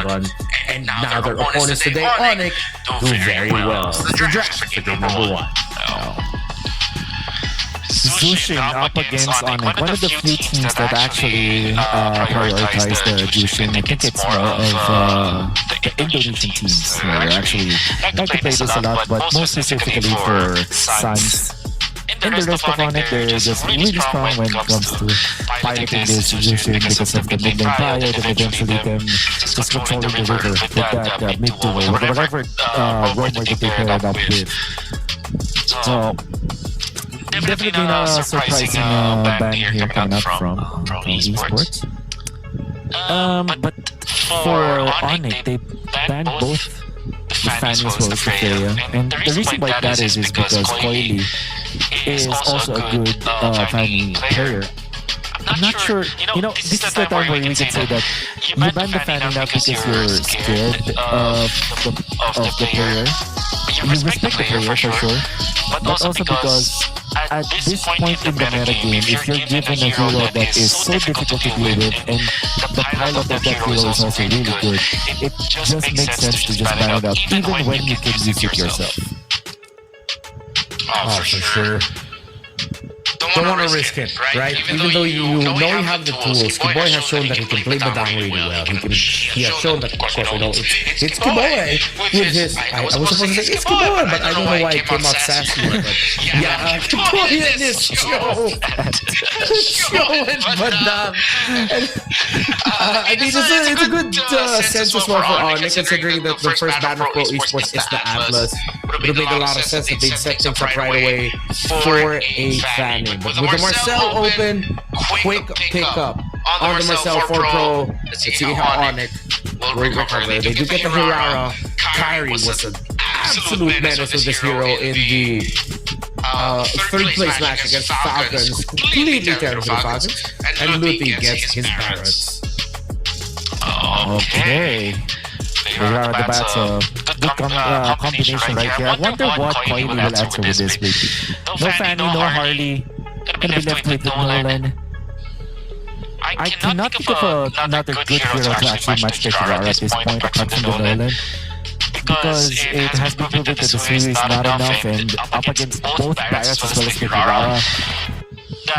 run. And now their opponents today, Onic, do very well. The draft for game number 1. Zushin up against Onic, one of the few teams that actually prioritize the Zushin. I think it's more of the Indonesian teams who are actually like to play this a lot, but most specifically for Suns. In the rest of Onic, they're just really strong when it comes to piloting this Zushin because of the mid-lane pilot and eventually them just controlling the river with that mid-duo, whatever roamer that they pair it up with. So, definitely not a surprising ban here coming up from Esports. But for Onic, they banned both the Fanny as well as the Freya. And the reason why that is because Coily is also a good Fanny player. I'm not sure, this is the time where we can say that you ban the Fanny not because you're scared of the player. You respect the player for sure, but also because at this point in the meta game, if you're given a hero that is so difficult to deal with and the pilot of that hero is also really good, it just makes sense to just ban it up, even when you can use it yourself. Oh, for sure. Don't want to risk it, right? Even though you know you have the tools, Kamboja has shown that he can play Badang really well. He has shown that, of course, it's Kamboja with his... I was supposed to say it's Kamboja, but I don't know why it came out sassy. But yeah, Kamboja in this show and Badang. I mean, it's a good sense as well for Onic, considering that the first banner for Esports is the Atlas. It would make a lot of sense that they'd set things up right away for a Fanny. But with the Marcel open, quick pickup on the Marcel 4 Pro. Let's see how Onic will recover. They do get the Hirara. KE-1 was an absolute menace with this hero in the third place match against Falcons. Completely tearing through the Falcons. And Luthi gets his Barretts. Okay. Hirara the Bat's a good combination right here. I wonder what Coily will answer with this week. No Fanny, no Harley. Gonna be left with Nolan. I cannot think of another good hero to actually match the Hirara at this point apart from the Nolan. Because it has been proven that the series is not enough, and up against both Barretts as well as the Hirara,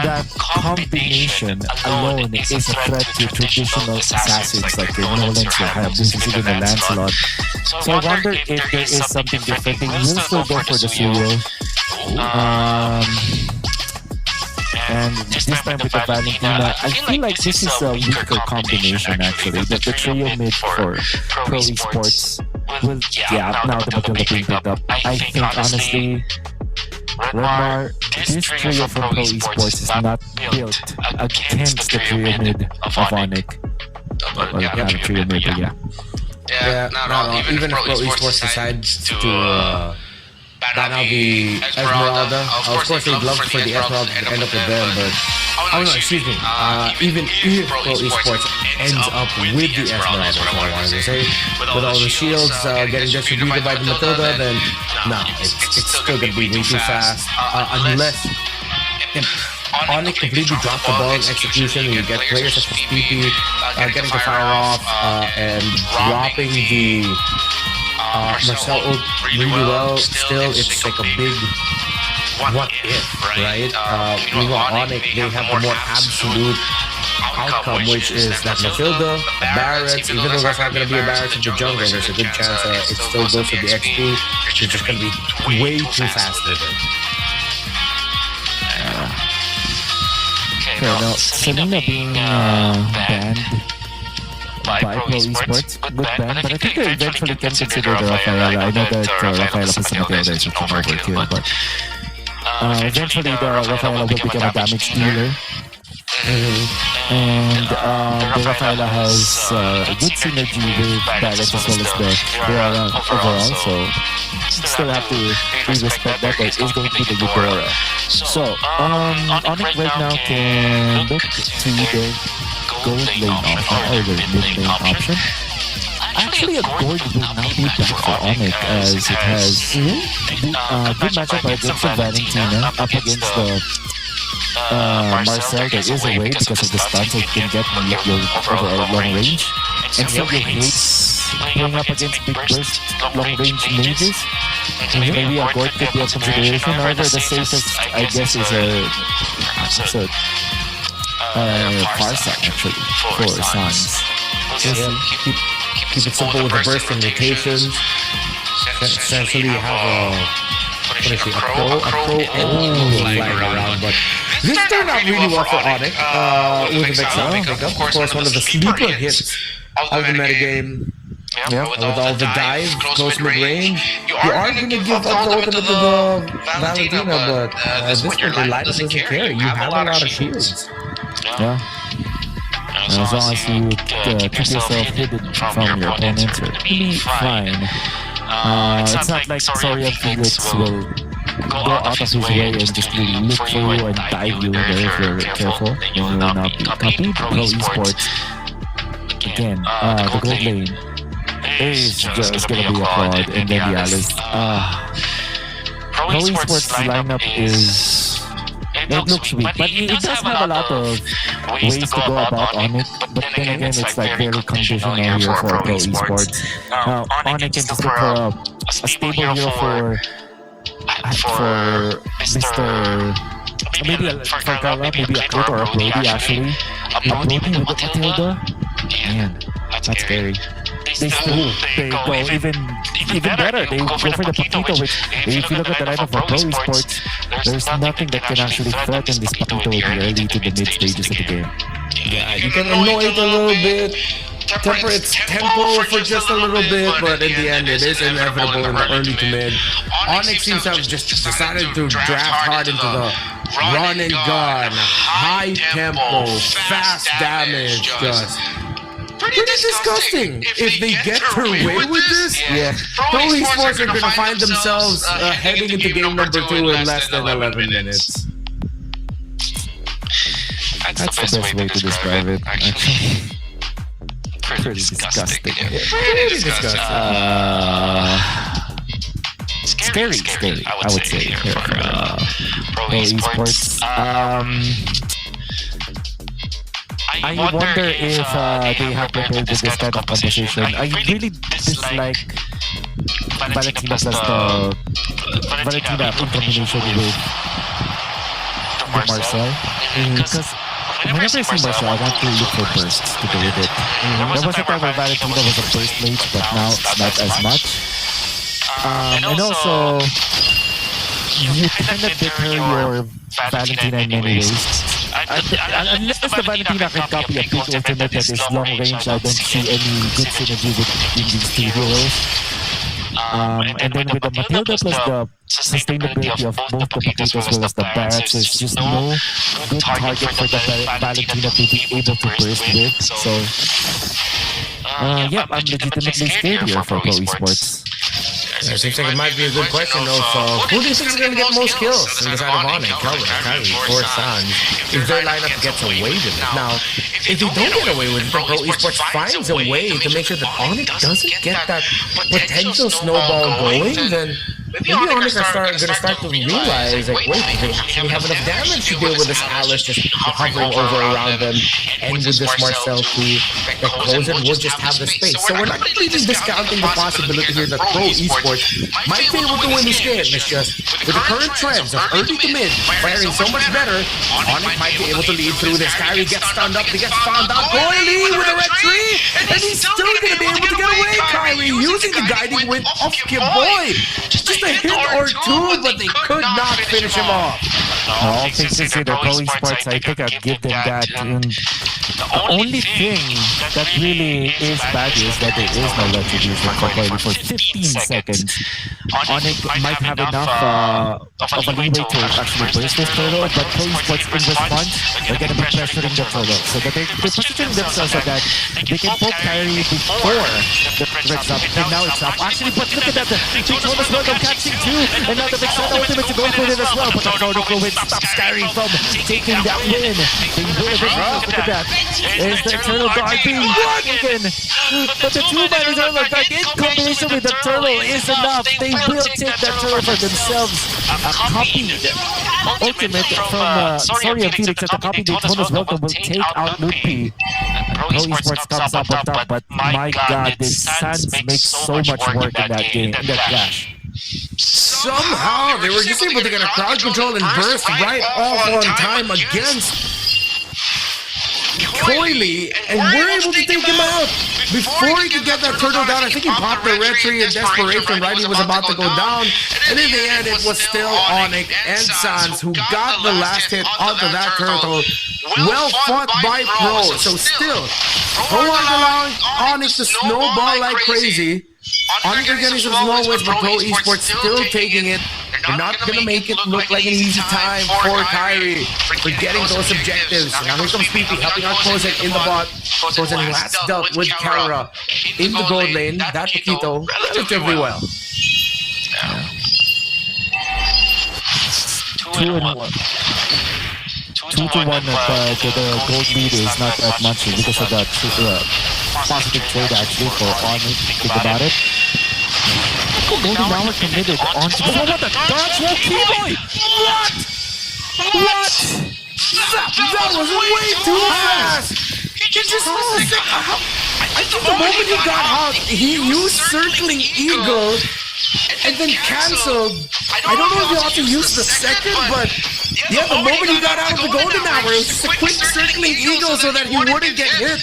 that combination alone is a threat to traditional assassins like the Nolans, the Hayabusas, even the Lancelot. So I wonder if there is something different. They will still go for the Zero. And this time with the Valentina, I feel like this is a weaker combination actually. The trio mid for Pro Esports will, now the Matilda being picked up. I think honestly, Remar, this trio from Pro Esports is not built against the trio mid of Onic. The trio mid, even if Pro Esports decides to ban out the Esmeralda, of course they'd love for the Esmeralda to end up with them, but even if Pro Esports ends up with the Esmeralda, that's what I wanted to say, with all the shields getting distributed by the Matilda, then it's still gonna be way too fast, unless Onic completely dropped the ball in execution and you get players such as PP getting to fire off and dropping the Marcel ult really well. Still, it's like a big what if, right? Meanwhile, Onic, they have the more absolute outcome, which is that Matilda, the Barretts, even though there's not going to be a Barretts in the jungle, there's a good chance it still goes for the XP. It's just going to be way too fast with it. Okay, now, Selena being banned by Pro Esports, good ban, but I think they eventually can consider the Rafaela. I know that Rafaela plus the Matilda is a overkill, but eventually the Rafaela will become a damage dealer. And the Rafaela has a good synergy with Barretts as well as the Hirara overall, so still have to respect that, but it's going to be the Eudora. So, Onic right now can look to the gold lane option or the mid lane option. Actually, a gold will not be bad for Onic as it has good matchup against the Valentina up against the Marcel. There is a way because of the stun, so you can get your overall long range and still your hits playing up against big burst, long-range mages. Maybe a Gotf could be a consideration. However, the safest, I guess, is a Farsa, actually, for Sans. Keep it simple with the burst and rotations. Essentially, you have a pro flying around, but this turned out really well for Onic with a big sound pickup. Of course, one of the sleeper hits of the metagame. Yeah, with all the dives, close mid-range, you are going to give up the ultimate to the Valentina, but at this point, your lineup doesn't care. You have a lot of shields. Yeah. As long as you keep yourself hidden from your opponent, you're really fine. It's not like Soria Felix will go out of his way and just really look for you and dive you there if you're careful. Then you will not be copied. Pro Esports, again, the gold lane is just gonna be a fraud, and then the Alice. Pro Esports lineup is... It looks weak, but it does have a lot of ways to go about Onic, but then again, it's like very conditional here for Pro Esports. Now, Onic can just look for a stable hero for Mr. Maybe for Carla, maybe a Crit or a Brody actually. A Brody with the Matilda? Man, that's scary. They go even better. They go for the Paquito, which if you look at the lineup for Pro Esports, there's nothing that can actually threaten this Paquito in the early to the mid stages of the game. Yeah, you can annoy it a little bit, temper its tempo for just a little bit, but in the end it is inevitable in the early to mid. Onic seems to have just decided to draft hard into the run and gun, high tempo, fast damage, just pretty disgusting. If they get their way with this, Pro Esports are going to find themselves heading into game number 2 in less than 11 minutes. That's the best way to describe it, actually. Pretty disgusting. Pretty disgusting. Scary, I would say, for Pro Esports. I wonder if they have prepared with this kind of composition. I really dislike Valentina plus the Valentina in combination with the Marcel. Because whenever I see Marcel, I want to look for bursts to go with it. There was a time where Valentina was a burst mage, but now it's not as much. And also, you kind of deter your Valentina in many ways. Unless the Valentina can copy a big ultimate that is long range, I don't see any good synergy between these two heroes. And then with the Matilda plus the sustainability of both the Paquitos as well as the Barracks, there's just no good target for the Valentina to be able to burst with. So, yeah, I'm legitimately scared here for Pro Esports. Yeah, it seems like it might be a good question of who do you think is going to get most kills in the side of Onic, Kelvin, Kyrie, or Sans, if their lineup gets away with it. Now, if they don't get away with it, then Pro Esports finds a way to make sure that Onic doesn't get that potential snowball going, then maybe Onic are going to start to realize, like, wait, they actually have enough damage to deal with this Alice just hovering over around them, and with this Marcel too, that Cozen will just have the space. So we're not completely discounting the possibility here that Pro Esports might be able to win this game. It's just, with the current trends of early to mid firing so much better, Onic might be able to lead through this. Kyrie gets stunned up, he gets found out. Boily with a red tree, and he's still going to be able to get away. Kyrie using the guiding wind of Kamboja. Just a hit or two, but they could not finish him off. All things considered, Pro Esports, I think I'd give them that. And the only thing that really is bad is that there is no retribution for 15 seconds. Onic might have enough of a leeway to actually burst this turtle, but Pro Esports in response, they're going to be pressuring the turtle. So that they're positioning themselves so that they can poke Kyrie before the threat's up. And now it's up. Actually, but look at that. Big Jonas Welcome catching two. And now the Big Sun ultimate to go for it as well. But the Protocol win stops Kyrie from taking that win. Look at that. There's the Eternal Guard being won again. But the two-man Eternal Guard in combination with the turtle is enough. They will take that turtle for themselves. A copied ultimate from Soria Felix at the copied Daytona's Welcome will take out Mlbb. Pro Esports comes up on top, but my God, this Sans makes so much work in that game, in that clash. Somehow they were just able to get a crowd control and burst right off on time against Coily, and we're able to take him out before he could get that turtle down. I think he popped the red tree in desperation right he was about to go down, and in the end it was still Onic and Sans who got the last hit onto that turtle. Well fought by Pro, so still Pro aren't allowing Onic to snowball like crazy. Onic are getting some small wins, but Pro Esports still taking it. They're not gonna make it look like an easy time for KE for getting those objectives. Now here comes PP helping out Kozek in the bot. Kozek last dealt with Kara in the gold lane. That Paquito relatively well. 2-1. 2-1 at the gold lead is not that much because of that positive trade actually for Onic. Think about it. Golden Hour committed onto the... What the dodge? Whoa, Keyboy! What? What? That was way too fast! He just... I think the moment he got out, he used Circling Eagle and then canceled. I don't know if you ought to use the second, but yeah, the moment he got out of the Golden Hour, it was just a quick Circling Eagle so that he wouldn't get hit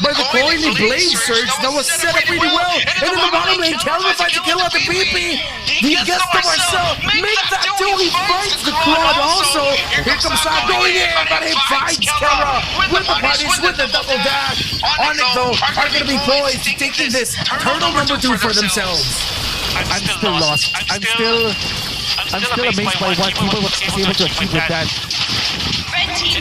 by the Coily Blade Surge that was set up really well. And in the bottom lane, Kelvin finds a kill out the PP. He gets to Marcel. Make that too. He finds the crowd also. Here comes Sam going in, but he finds Kara with the punish, with the double dash. Onic though are going to be poised, taking this turtle number 2 for themselves. I'm still lost. I'm still amazed by what people was able to achieve with that.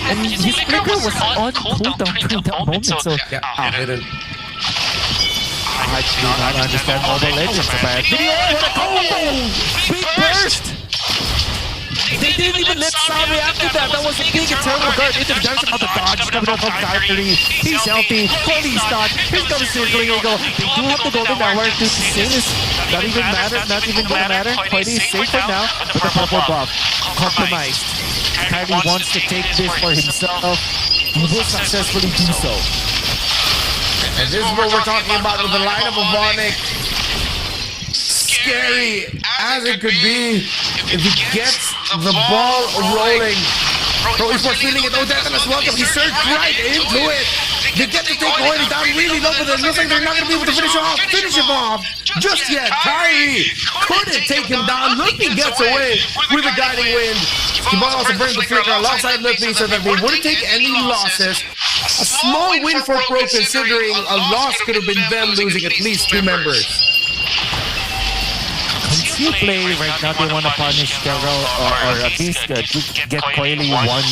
And his flicker was on cooldown during that moment, so... Yeah, hit it. I do not understand Mobile Legends about it. Big burst! They didn't even let Sam react to that. That was a big eternal guard into the junction of the dodge coming up from Diary. He's healthy. Coily's not. Here comes Circling Eagle. They do have the Golden Hour to save this. Not even matter. Not even gonna matter. Coily is safe right now with the purple buff. Compromised. KE wants to take this for himself. He will successfully do so. And this is what we're talking about with the lineup of Onic. Scary as it could be if he gets the ball rolling. Pro Esports feeling it. Oh, Deathless welcome. He surged right into it. They get to take Coily down really low, but it looks like they're not going to be able to finish him off just yet. KE couldn't take him down. Lippy gets away with a guiding wind. Kibon also brings the flicker alongside Lippy so that they wouldn't take any losses. A small win for Pro considering a loss could have been them losing at least 2 members. You play right now, they want to punish Kero or at least get Coily 1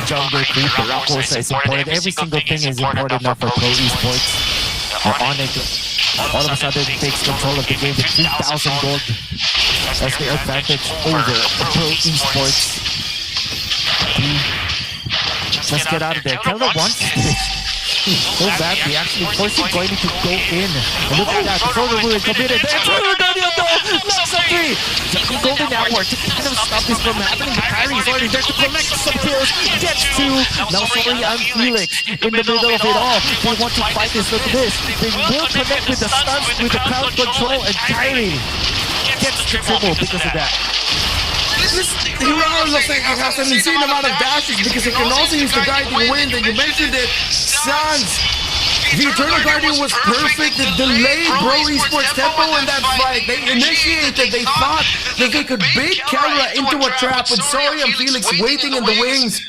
jungle creep. The Rakosa is important. Every single thing is important now for Pro Esports. Onic all of a sudden takes control of the game with 3,000 gold as the advantage over Pro Esports. Let's get out of there. Kero wants to so badly, actually forcing Coily to go in. And look at that, before the ruin committed. There, Daniel though! Knocks up 3! The Golden Hour to kind of stop this from happening. The KE is already there to collect some kills. Gets 2. Now Sorry and Felix in the middle of it all. They want to fight this. Look at this. They will connect with the stunts, with the crowd control, and KE gets the triple because of that. This hero looks like it has an insane amount of dashes because it can also use the guiding wind, and you mentioned it. Sans, the Eternal Guardian was perfect. It delayed Pro Esports tempo in that fight. They initiated, they thought that they could bait Kara into a trap with Sorry and Felix waiting in the wings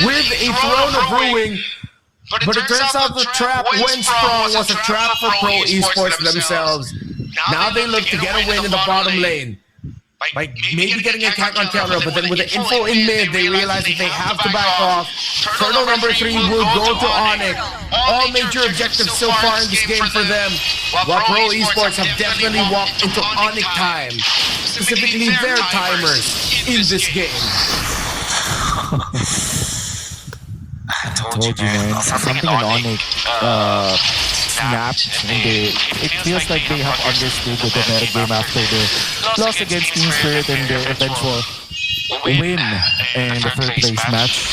with a Throne of Ruin. But it turns out the trap, when strong, was a trap for Pro Esports themselves. Now they look to get a win in the bottom lane by maybe getting an attack on Kara, but then with the info in mid, they realize that they have to back off. Turtle number 3 will go to Onic. All major objectives so far in this game for them, while Pro Esports have definitely walked into Onic time, specifically their timers in this game. I told you, man. Something in Onic snapped, and it feels like they have understood the meta game after the loss against Team Spirit and the eventual win in the third place match.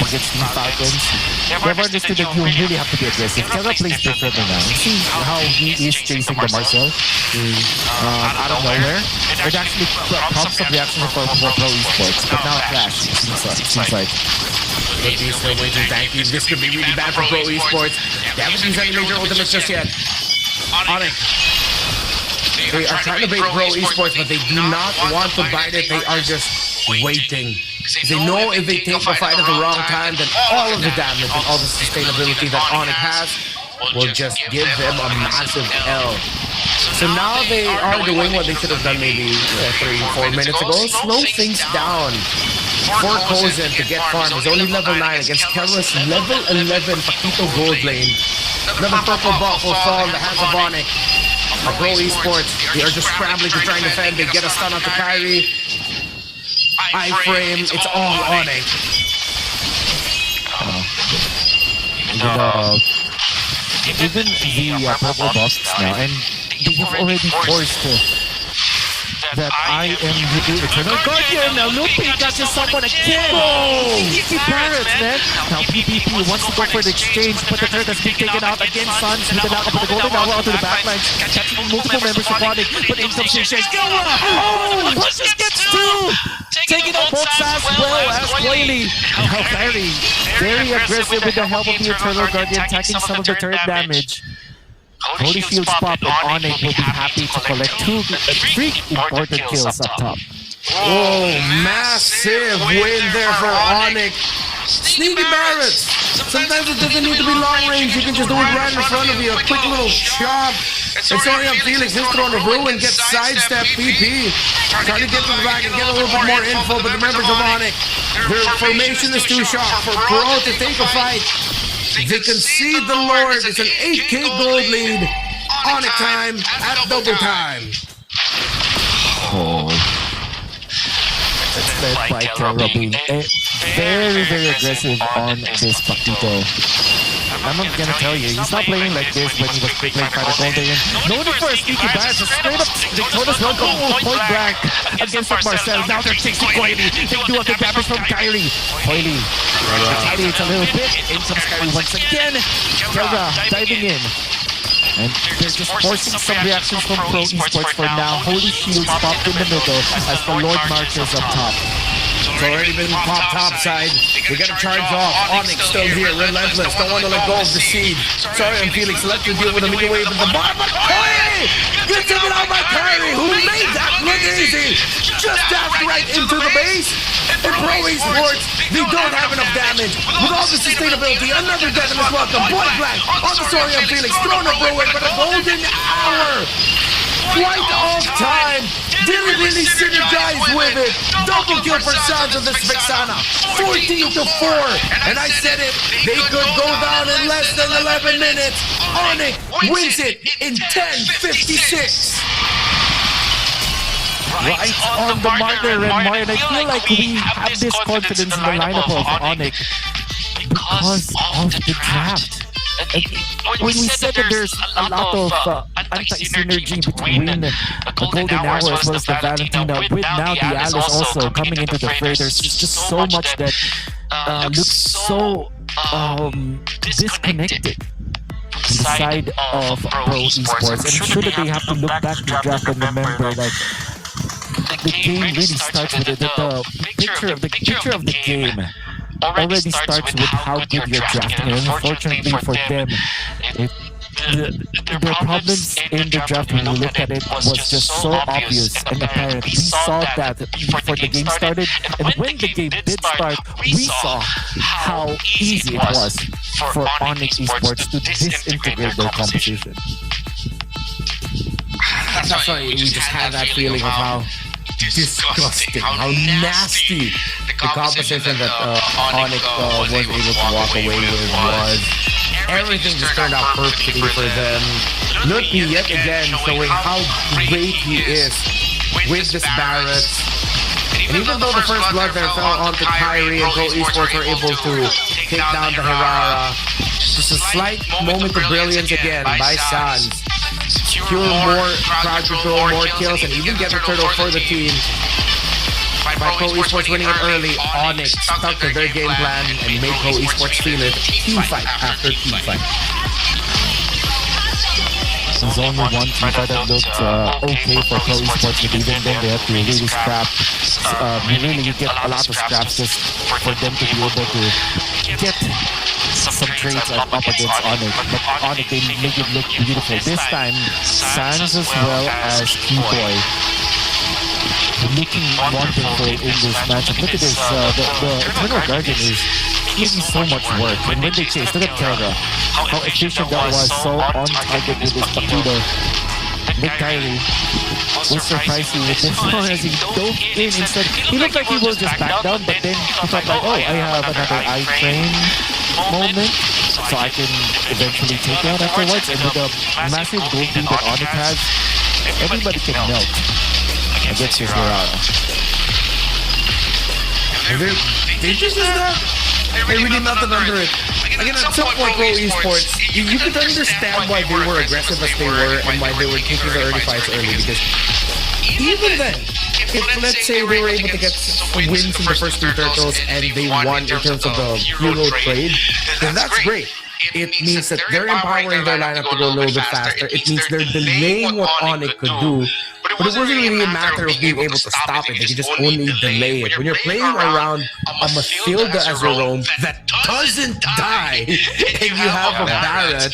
against Team Falcons, they've understood that you really have to be aggressive. Terra plays differently now. You see how he is chasing the Marcel out of nowhere? It actually prompts some reactions for Pro Esports, but now Clash seems like. But he's still waiting. Thank you. This could be really bad for Pro Esports. They haven't used any major ultimates just yet. Onic. They are trying to bait Pro Esports, but they do not want to bite it. They are just waiting. They know if they take the fight at the wrong time, then all of the damage and all the sustainability that Onic has will just give them a massive L. So now they are doing what they should have done maybe 3-4 minutes ago. Slow things down. For Kozen to get farm is only level 9 against Terra's level 11 Paquito gold lane. Another purple buff will fall in the hands of Onic. Pro Esports, they are just scrambling to try and defend. They get a stun onto Kyrie. I-frame, it's all Onic. Even the purple buffs now, and they have already forced that I am the Eternal Guardian. Now Mlbb catches someone again. Easy parrots, man. Now PPP wants to go for the exchange, but the turret has been taken out again. Suns with the knock up of the golden hour onto the backline, catching multiple members of Onic, but in some exchange. Oh, Pushes gets two. Taking out both as well as Whaley. Now very aggressive with the help of the Eternal Guardian, attacking some of the turret damage. Holy Shields pop and Onic will be happy to collect 3 important kills up top. Oh, massive win there for Onic. Sneaky Barretts. Sometimes it doesn't need to be long range. You can just do it right in front of you. A quick little chop. And sorry, Felix, his throwing a ruin, gets sidestep PP. Trying to get to the back and get a little bit more info, but the members of Onic, their formation is too sharp for Pro to take a fight. They concede the Lord. It's an 8k gold lead. Onic time at double time. Oh. It's led by Terra being very aggressive on this Paquito. I'm not gonna tell you, he's not playing like this when he was playing Fighter Golden. No need for a sneaky bash, just straight up Victoria's run point blank against Marcel. Now they're chasing Whaley. They do have the damage from Kyrie. Whaley retaliates a little bit. In comes Kyrie once again. Terra diving in. And they're just forcing some reactions from Pro Esports for now. Holy Shields popped in the middle as the Lord marches up top. It's already been popped topside. We gotta charge off. Onic still here, relentless. Don't want to let go of the seed. Sorry, I'm Felix. Let you deal with the middle wave at the bottom. But Kyrie! Gets it out by Kyrie, who made that look easy. Just dashed right into the base. In Pro Esports, they don't have enough damage. With all the sustainability, another death is welcome. Point blank on the Sorry, I'm Felix. Thrown up ruin, but a golden hour. Quite off time. Didn't really synergize with it. Double kill for Sons of this Vexana. 14-4. And I said it, they could go down in less than 11 minutes. Onic wins it in 10:56. Right on the marker, and I feel like we have this confidence in the lineup of Onic because of the draft. When we said that there's a lot of anti-synergy between the Golden Hour as well as the Valentina, with now the Alice also coming into the fray, there's just so much that looks so disconnected on the side of Pro Esports. And I'm sure that they have to look back to the draft and remember that the game really starts with the picture of the game already starts with how good you're drafting. And unfortunately for them, the problems in the draft when we looked at it was just so obvious and apparent. We saw that before the game started, and when the game did start, we saw how easy it was for Onic Esports to disintegrate their composition. That's why we just had that feeling of how disgusting, how nasty the composition that Onic was able to walk away with was. Everything just turned out perfectly for them. Mlbb yet again showing how great he is with this Barrett. And even though the first blood there fell onto Kyrie and Pro Esports were able to take down the Herrera, just a slight moment of brilliance again by Sans. Secure more crowd control, more kills, and even get a turtle for the team. by Pro Esports winning it early, Onic stuck to their game plan and made Pro Esports feel it team fight after team fight. There's only one team that looked okay for Pro Esports, but even then they had to really scrap. You get a lot of scraps just for them to be able to get some trades up against Onic. But Onic, they make it look beautiful. This time, Sans as well as Keyboy looking wonderful in this matchup. Look at this, the Eternal Guardian is giving so much work. And when they chase, look at Terra, how efficient that was, so on target with this Paquito. Big Kyrie was surprising with this one as he dove in instead. He looked like he will just back down, but then he thought like, oh, I have another iframe moment, so I can eventually take it out afterwards. And with the massive gold lead that Onic has, everybody can melt against his Mirara. They just they really melted under it. Again, at some point, Pro Esports, you could understand why they were aggressive as they were and why they were taking the early fights early, because even then, if let's say they were able to get some wins in the first two turtles and they won in terms of the Euro trade, then that's great. It means that they're empowering their lineup to go a little bit faster. It means they're delaying what Onic could do. But it wasn't really a matter of being able to stop it. They could just only delay it. When you're playing around a Mathilda as your own that doesn't die, and you have a Barret,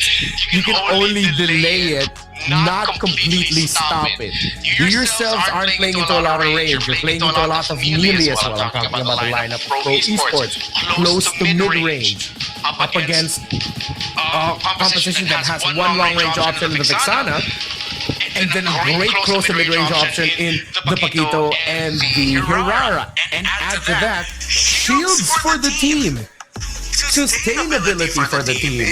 you can only delay it, not completely stop it. You yourselves aren't playing into a lot of range. You're playing into a lot of melee as well. I'm talking about the lineup of Pro Esports. Close to mid-range. Up against composition that has one long-range option in the Vexana, and then a great close to mid-range option in the Paquito and the Hirara. And add to that, shields for the team. Sustainability for the team.